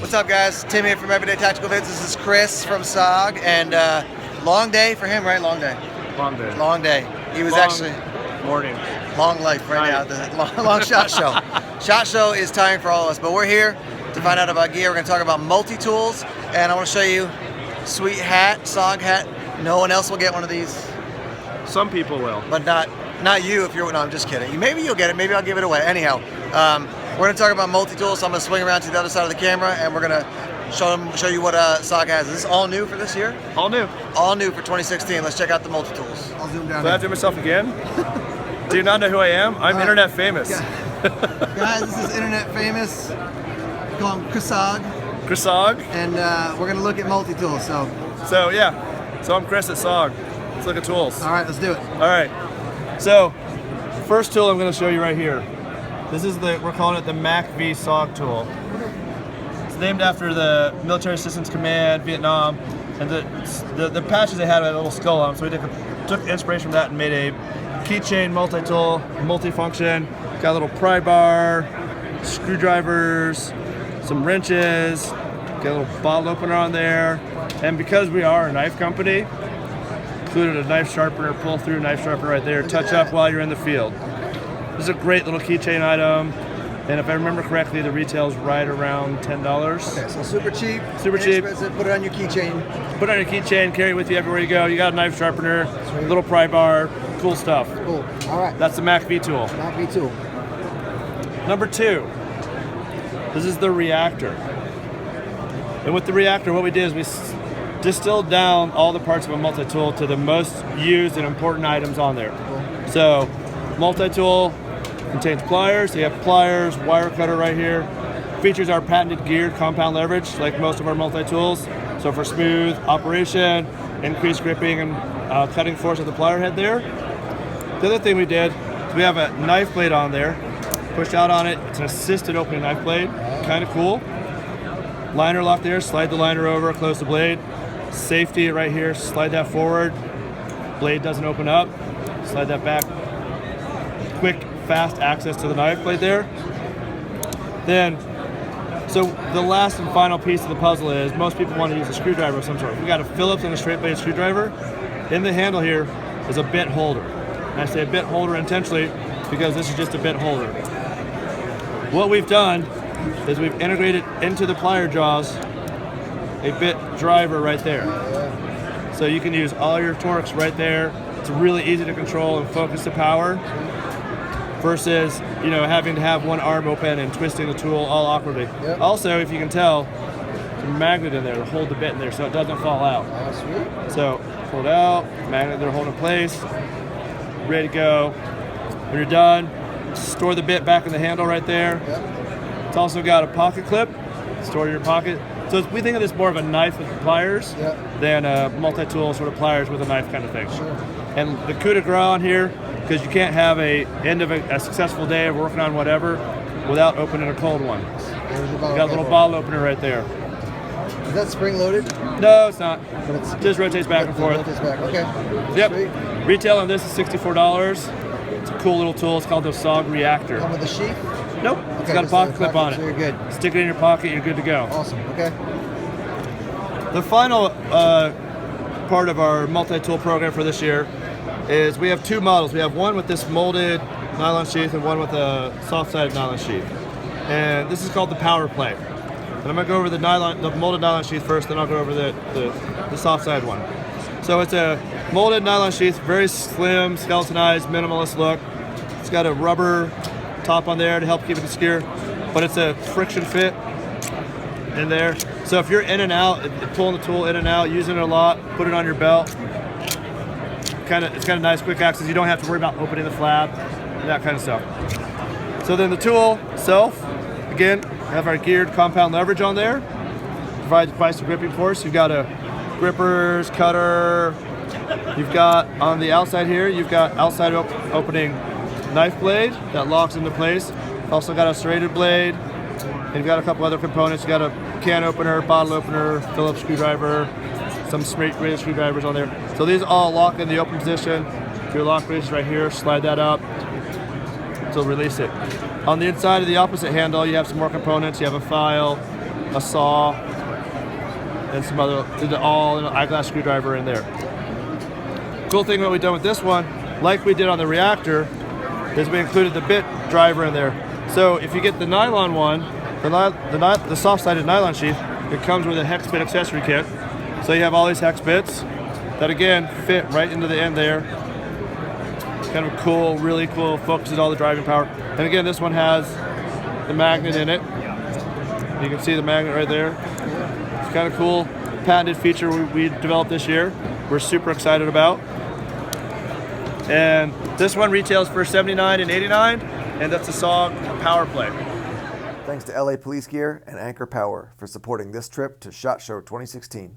What's up, guys? Tim here from Everyday Tactical Vids. This is Chris from SOG, and long day for him, right? Long day. Long day. Long day. He was actually morning. Long life right now. The long shot show. Shot show is tiring for all of us, but we're here to find out about gear. We're going to talk about multi-tools, and I want to show you sweet hat, SOG hat. No one else will get one of these. Some people will, but not you. If you're, no, I'm just kidding. Maybe you'll get it. Maybe I'll give it away. Anyhow. We're going to talk about multi-tools, so I'm going to swing around to the other side of the camera, and we're going to show you what SOG has. Is this all new for this year? All new. All new for 2016. Let's check out the multi-tools. I'll zoom down. Do I have to do myself again? Do you not know who I am? I'm internet famous. Guys, this is internet famous. We call him Chris SOG. Chris SOG. And we're going to look at multi-tools. So yeah. So I'm Chris at SOG. Let's look at tools. All right, let's do it. All right. So first tool I'm going to show you right here. This is we're calling it the MAC-V SOG tool. It's named after the Military Assistance Command, Vietnam, and the patches they had a little skull on them. So we took inspiration from that and made a keychain multi-tool, multi-function. Got a little pry bar, screwdrivers, some wrenches, got a little bottle opener on there. And because we are a knife company, included a knife sharpener, pull-through knife sharpener right there, touch up while you're in the field. This is a great little keychain item, and if I remember correctly, the retail is right around $10. Okay, so super cheap. Super cheap. Put it on your keychain. Put it on your keychain, carry it with you everywhere you go. You got a knife sharpener, little pry bar, cool stuff. Cool. All right. That's the MAC-V tool. MAC-V tool. Number 2, this is the Reactor. And with the Reactor, what we did is we distilled down all the parts of a multi-tool to the most used and important items on there. Cool. So, multi-tool contains pliers. So you have pliers, wire cutter right here. Features our patented geared compound leverage, like most of our multi-tools. So for smooth operation, increased gripping and cutting force of the plier head there. The other thing we did is we have a knife blade on there. Push out on it. It's an assisted opening knife blade. Kind of cool. Liner lock there. Slide the liner over, close the blade. Safety right here. Slide that forward. Blade doesn't open up. Slide that back. Quick, fast access to the knife blade there. Then, so the last and final piece of the puzzle is most people want to use a screwdriver of some sort. We got a Phillips and a straight blade screwdriver. In the handle here is a bit holder. And I say a bit holder intentionally because this is just a bit holder. What we've done is we've integrated into the plier jaws a bit driver right there. So you can use all your torques right there. It's really easy to control and focus the power versus, having to have one arm open and twisting the tool all awkwardly. Yep. Also, if you can tell, there's a magnet in there to hold the bit in there so it doesn't fall out. Oh, sweet. So pull it out, magnet there holding in place, ready to go. When you're done, store the bit back in the handle right there. Yep. It's also got a pocket clip, store in your pocket. So we think of this more of a knife with pliers than a multi-tool sort of pliers with a knife kind of thing. Sure. And the coup de grace on here, because you can't have a end of a successful day of working on whatever without opening a cold one. You got a little bottle opener right there. Is that spring loaded? No, it's not. But it just rotates back and forth. Rotates back. Okay. Yep. Sweet. Retail on this is $64. It's a cool little tool. It's called the SOG Reactor. Come with a sheath? Nope. Okay, it's got a pocket clip on it. So you're good. Stick it in your pocket. You're good to go. Awesome. Okay. The final part of our multi-tool program for this year is we have 2 models. We have one with this molded nylon sheath and one with a soft-sided nylon sheath. And this is called the Powerplay. And I'm going to go over the molded nylon sheath first, then I'll go over the soft-sided one. So it's a molded nylon sheath, very slim, skeletonized, minimalist look. It's got a rubber top on there to help keep it secure, but it's a friction fit in there. So if you're in and out, pulling the tool in and out, using it a lot, put it on your belt. It's kind of nice, quick access. You don't have to worry about opening the flap, and that kind of stuff. So then the tool itself, again, have our geared compound leverage on there. Provides twice the gripping force. You've got a grippers, cutter. You've got on the outside here, you've got outside opening knife blade that locks into place. Also got a serrated blade. And you've got a couple other components. You got a can opener, bottle opener, Phillips screwdriver, some rated screwdrivers on there. So these all lock in the open position. Your lock brace is right here. Slide that up to release it. On the inside of the opposite handle, you have some more components. You have a file, a saw, and some other, all an eyeglass screwdriver in there. Cool thing what we've done with this one, like we did on the Reactor, is we included the bit driver in there. So if you get the nylon one, the soft-sided nylon sheath, it comes with a hex bit accessory kit. So you have all these hex bits that again fit right into the end there. Kind of cool, really cool, focuses all the driving power. And again, this one has the magnet in it. You can see the magnet right there. It's kind of cool, patented feature we developed this year. We're super excited about. And this one retails for $79 and $89, and that's a SOG Powerplay. Thanks to LA Police Gear and Anchor Power for supporting this trip to SHOT Show 2016.